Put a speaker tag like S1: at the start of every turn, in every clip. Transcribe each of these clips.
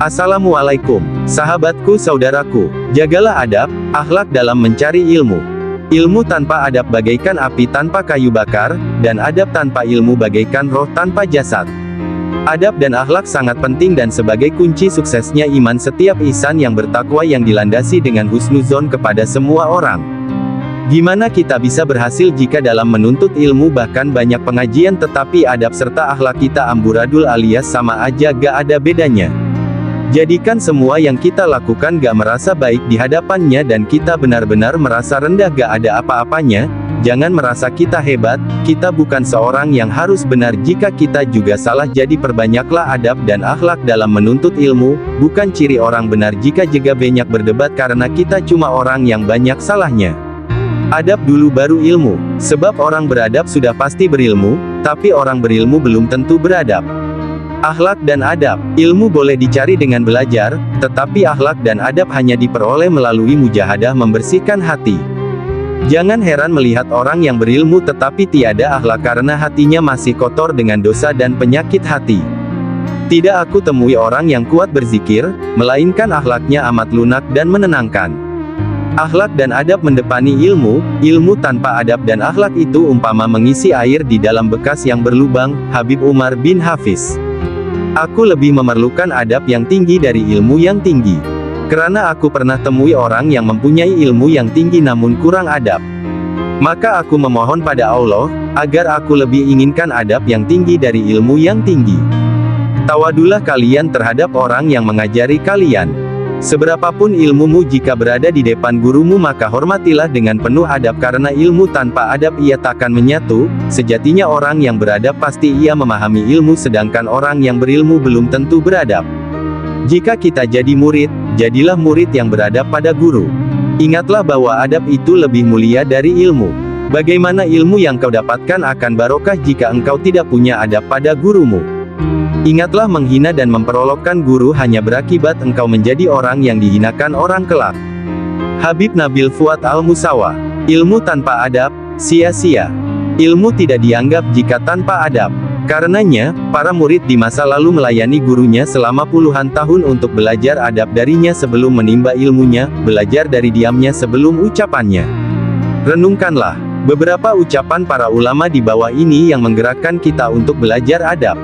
S1: Assalamualaikum, sahabatku saudaraku. Jagalah adab, akhlak dalam mencari ilmu. Ilmu tanpa adab bagaikan api tanpa kayu bakar, dan adab tanpa ilmu bagaikan roh tanpa jasad. Adab dan akhlak sangat penting dan sebagai kunci suksesnya iman setiap insan yang bertakwa yang dilandasi dengan husnuzon kepada semua orang. Gimana kita bisa berhasil jika dalam menuntut ilmu bahkan banyak pengajian tetapi adab serta akhlak kita amburadul alias sama aja gak ada bedanya. Jadikan semua yang kita lakukan gak merasa baik di hadapannya dan kita benar-benar merasa rendah gak ada apa-apanya. Jangan merasa kita hebat, kita bukan seorang yang harus benar jika kita juga salah, jadi perbanyaklah adab dan akhlak dalam menuntut ilmu, bukan ciri orang benar jika juga banyak berdebat karena kita cuma orang yang banyak salahnya. Adab dulu baru ilmu, sebab orang beradab sudah pasti berilmu, tapi orang berilmu belum tentu beradab. Akhlak dan adab, ilmu boleh dicari dengan belajar, tetapi akhlak dan adab hanya diperoleh melalui mujahadah membersihkan hati. Jangan heran melihat orang yang berilmu tetapi tiada akhlak karena hatinya masih kotor dengan dosa dan penyakit hati. Tidak aku temui orang yang kuat berzikir, melainkan akhlaknya amat lunak dan menenangkan. Akhlak dan adab mendepani ilmu, ilmu tanpa adab dan akhlak itu umpama mengisi air di dalam bekas yang berlubang. Habib Umar bin Hafiz. Aku lebih memerlukan adab yang tinggi dari ilmu yang tinggi. Karena aku pernah temui orang yang mempunyai ilmu yang tinggi namun kurang adab. Maka aku memohon pada Allah, agar aku lebih inginkan adab yang tinggi dari ilmu yang tinggi. Tawadulah kalian terhadap orang yang mengajari kalian. Seberapapun ilmumu jika berada di depan gurumu maka hormatilah dengan penuh adab karena ilmu tanpa adab ia takkan menyatu. Sejatinya orang yang beradab pasti ia memahami ilmu sedangkan orang yang berilmu belum tentu beradab. Jika kita jadi murid, jadilah murid yang beradab pada guru. Ingatlah bahwa adab itu lebih mulia dari ilmu. Bagaimana ilmu yang kau dapatkan akan barokah jika engkau tidak punya adab pada gurumu? Ingatlah menghina dan memperolokkan guru hanya berakibat engkau menjadi orang yang dihinakan orang kelak. Habib Nabil Fuad Al-Musawa. Ilmu tanpa adab, sia-sia. Ilmu tidak dianggap jika tanpa adab. Karenanya, para murid di masa lalu melayani gurunya selama puluhan tahun untuk belajar adab darinya sebelum menimba ilmunya, belajar dari diamnya sebelum ucapannya. Renungkanlah, beberapa ucapan para ulama di bawah ini yang menggerakkan kita untuk belajar adab.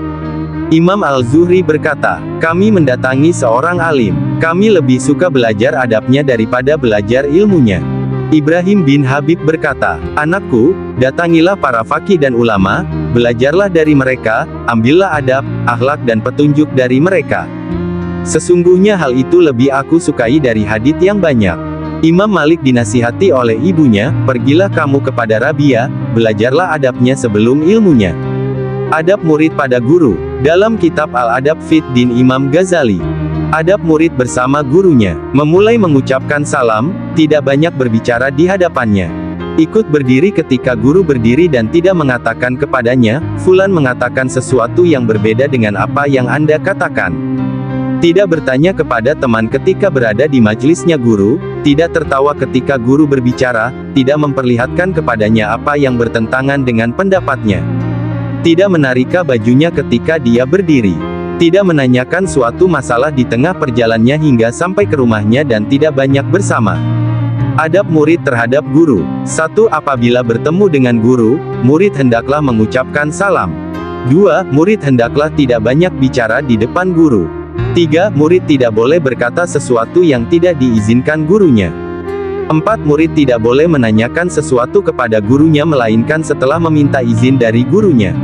S1: Imam Al-Zuhri berkata, kami mendatangi seorang alim. Kami lebih suka belajar adabnya daripada belajar ilmunya. Ibrahim bin Habib berkata, anakku, datangilah para faqih dan ulama, belajarlah dari mereka, ambillah adab, akhlak dan petunjuk dari mereka. Sesungguhnya hal itu lebih aku sukai dari hadits yang banyak. Imam Malik dinasihati oleh ibunya, pergilah kamu kepada Rabia, belajarlah adabnya sebelum ilmunya. Adab murid pada guru. Dalam kitab Al-Adab Fid Din Imam Ghazali. Adab murid bersama gurunya. Memulai mengucapkan salam, tidak banyak berbicara di hadapannya. Ikut berdiri ketika guru berdiri dan tidak mengatakan kepadanya, Fulan mengatakan sesuatu yang berbeda dengan apa yang Anda katakan. Tidak bertanya kepada teman ketika berada di majelisnya guru, tidak tertawa ketika guru berbicara, tidak memperlihatkan kepadanya apa yang bertentangan dengan pendapatnya. Tidak menarika bajunya ketika dia berdiri. Tidak menanyakan suatu masalah di tengah perjalanannya hingga sampai ke rumahnya dan tidak banyak bersama. Adab murid terhadap guru. 1. Apabila bertemu dengan guru, murid hendaklah mengucapkan salam. 2. Murid hendaklah tidak banyak bicara di depan guru. 3. Murid tidak boleh berkata sesuatu yang tidak diizinkan gurunya. 4. Murid tidak boleh menanyakan sesuatu kepada gurunya melainkan setelah meminta izin dari gurunya.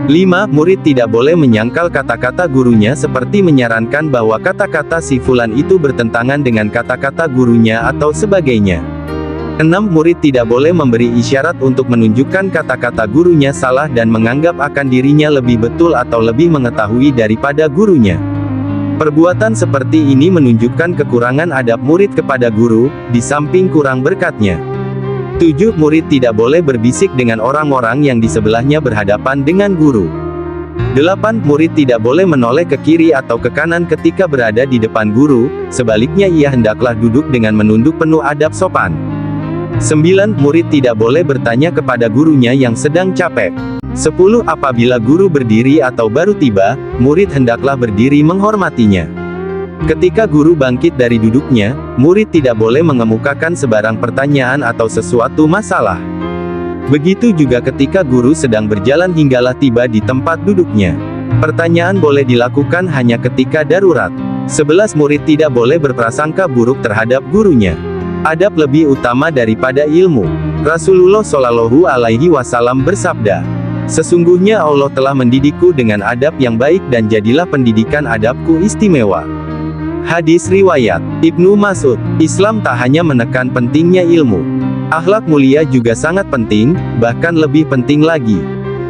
S1: 5. Murid tidak boleh menyangkal kata-kata gurunya seperti menyarankan bahwa kata-kata si Fulan itu bertentangan dengan kata-kata gurunya atau sebagainya. 6. Murid tidak boleh memberi isyarat untuk menunjukkan kata-kata gurunya salah dan menganggap akan dirinya lebih betul atau lebih mengetahui daripada gurunya. Perbuatan seperti ini menunjukkan kekurangan adab murid kepada guru, di samping kurang berkatnya. 7. Murid tidak boleh berbisik dengan orang-orang yang di sebelahnya berhadapan dengan guru. 8. Murid tidak boleh menoleh ke kiri atau ke kanan ketika berada di depan guru, sebaliknya ia hendaklah duduk dengan menunduk penuh adab sopan. 9. Murid tidak boleh bertanya kepada gurunya yang sedang capek. 10. Apabila guru berdiri atau baru tiba, murid hendaklah berdiri menghormatinya. Ketika guru bangkit dari duduknya, murid tidak boleh mengemukakan sebarang pertanyaan atau sesuatu masalah. Begitu juga ketika guru sedang berjalan hinggalah tiba di tempat duduknya. Pertanyaan boleh dilakukan hanya ketika darurat. 11 Murid tidak boleh berprasangka buruk terhadap gurunya. Adab lebih utama daripada ilmu. Rasulullah Shallallahu Alaihi Wasallam bersabda, "Sesungguhnya Allah telah mendidikku dengan adab yang baik dan jadilah pendidikan adabku istimewa." Hadis riwayat Ibnu Mas'ud. Islam tak hanya menekan pentingnya ilmu. Akhlak mulia juga sangat penting, bahkan lebih penting lagi.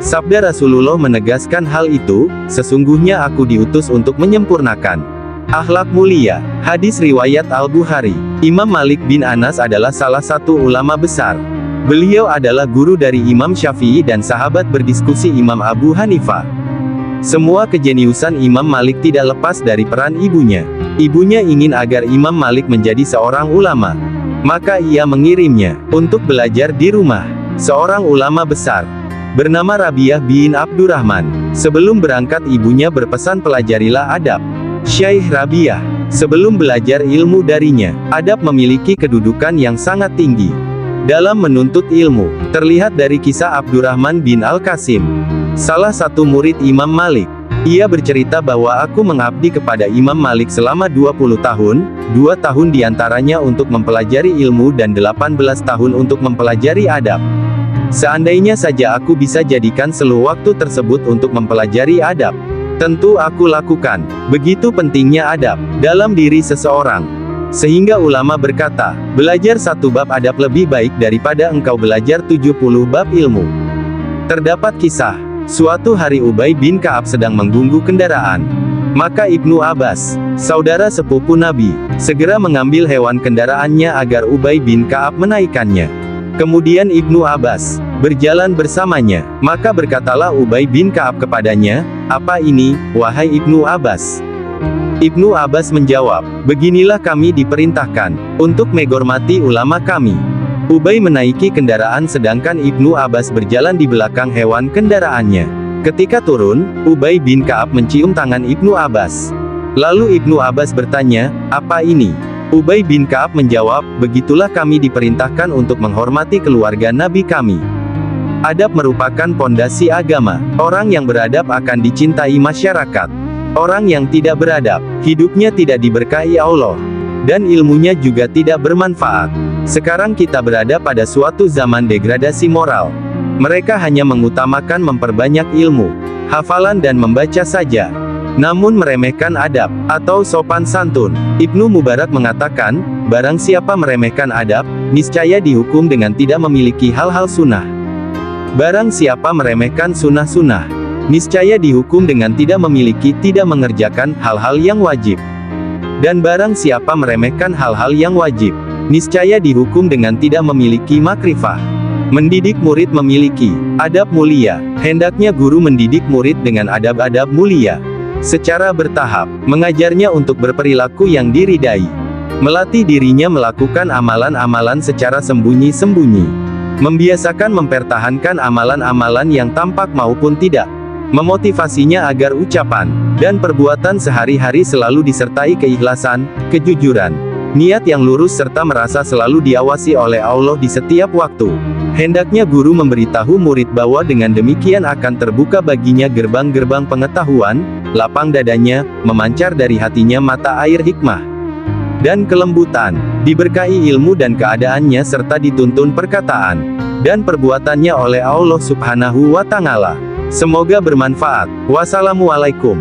S1: Sabda Rasulullah menegaskan hal itu, "Sesungguhnya aku diutus untuk menyempurnakan akhlak mulia." Hadis riwayat Al-Bukhari. Imam Malik bin Anas adalah salah satu ulama besar. Beliau adalah guru dari Imam Syafi'i dan sahabat berdiskusi Imam Abu Hanifah. Semua kejeniusan Imam Malik tidak lepas dari peran ibunya. Ibunya ingin agar Imam Malik menjadi seorang ulama. Maka ia mengirimnya untuk belajar di rumah seorang ulama besar bernama Rabi'ah bin Abdurrahman. Sebelum berangkat ibunya berpesan pelajarilah adab Syekh Rabi'ah. Sebelum belajar ilmu darinya, adab memiliki kedudukan yang sangat tinggi dalam menuntut ilmu. Terlihat dari kisah Abdurrahman bin Al-Qasim, salah satu murid Imam Malik. Ia bercerita bahwa aku mengabdi kepada Imam Malik selama 20 tahun, 2 tahun diantaranya untuk mempelajari ilmu dan 18 tahun untuk mempelajari adab. Seandainya saja aku bisa jadikan seluruh waktu tersebut untuk mempelajari adab, tentu aku lakukan. Begitu pentingnya adab dalam diri seseorang. Sehingga ulama berkata, belajar satu bab adab lebih baik daripada engkau belajar 70 bab ilmu. Terdapat kisah, suatu hari Ubay bin Ka'ab sedang menggunggu kendaraan. Maka Ibnu Abbas, saudara sepupu Nabi, segera mengambil hewan kendaraannya agar Ubay bin Ka'ab menaikkannya. Kemudian Ibnu Abbas berjalan bersamanya. Maka berkatalah Ubay bin Ka'ab kepadanya, "Apa ini, wahai Ibnu Abbas?" Ibnu Abbas menjawab, "Beginilah kami diperintahkan untuk menghormati ulama kami." Ubay menaiki kendaraan sedangkan Ibnu Abbas berjalan di belakang hewan kendaraannya. Ketika turun, Ubay bin Ka'ab mencium tangan Ibnu Abbas. Lalu Ibnu Abbas bertanya, "Apa ini?" Ubay bin Ka'ab menjawab, "Begitulah kami diperintahkan untuk menghormati keluarga Nabi kami." Adab merupakan pondasi agama. Orang yang beradab akan dicintai masyarakat. Orang yang tidak beradab, hidupnya tidak diberkahi Allah. Dan ilmunya juga tidak bermanfaat. Sekarang kita berada pada suatu zaman degradasi moral. Mereka hanya mengutamakan memperbanyak ilmu, hafalan dan membaca saja. Namun meremehkan adab, atau sopan santun. Ibnu Mubarak mengatakan, barang siapa meremehkan adab, niscaya dihukum dengan tidak memiliki hal-hal sunnah. Barang siapa meremehkan sunnah-sunnah, niscaya dihukum dengan tidak mengerjakan hal-hal yang wajib. Dan barang siapa meremehkan hal-hal yang wajib, niscaya dihukum dengan tidak memiliki makrifah. Mendidik murid memiliki adab mulia. Hendaknya guru mendidik murid dengan adab-adab mulia. Secara bertahap, mengajarnya untuk berperilaku yang diridai. Melatih dirinya melakukan amalan-amalan secara sembunyi-sembunyi. Membiasakan mempertahankan amalan-amalan yang tampak maupun tidak. Memotivasinya agar ucapan dan perbuatan sehari-hari selalu disertai keikhlasan, kejujuran, niat yang lurus serta merasa selalu diawasi oleh Allah di setiap waktu. Hendaknya guru memberitahu murid bahwa dengan demikian akan terbuka baginya gerbang-gerbang pengetahuan, lapang dadanya, memancar dari hatinya mata air hikmah dan kelembutan, diberkahi ilmu dan keadaannya serta dituntun perkataan dan perbuatannya oleh Allah Subhanahu wa Ta'ala. Semoga bermanfaat. Wassalamualaikum.